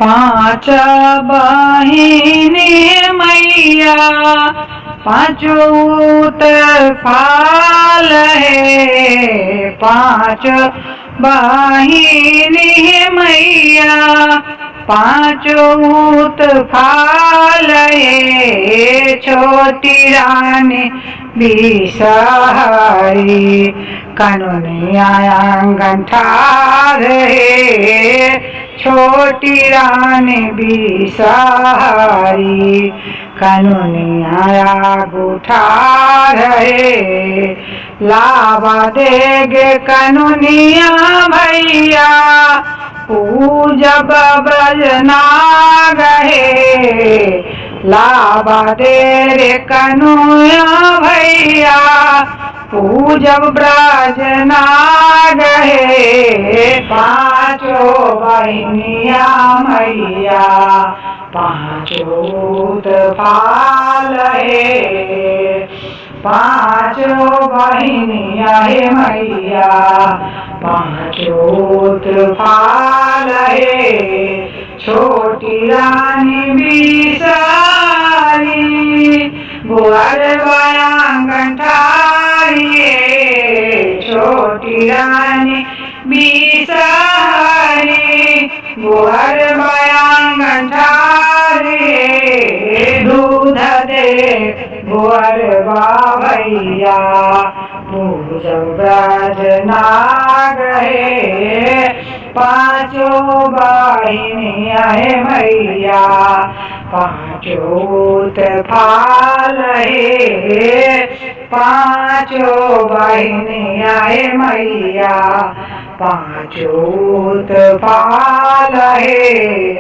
पांच बहिनी मैया पांचों फाल है। पांच बहिनी मैया पांचों फाल है। छोटी रानी बिसहरी कानूनिया आंगन ठार है। छोटी रानी बिसहरी कानूनिया गुठार है। लावा देगे कानूनिया भैया पूजब ब्रजनाग है। लावा दे रे कनुया भैया पूजब ब्रजनाग है। पांचों बहनिया मैया पांचों फाल है। पांचों बहनिया है मैया पांचों फाल है। छोटी रानी बिसहरी बुआर आंगन ठारी है। छोटी रानी बिसहरी बुआर आंगन ठारी है। दूध दे बुआर भैया पूजब ब्रजनाग है। पांचों बहिनिया है मैया पांचों फाल है। पांचों बहिनिया है मैया पांचों फाल है।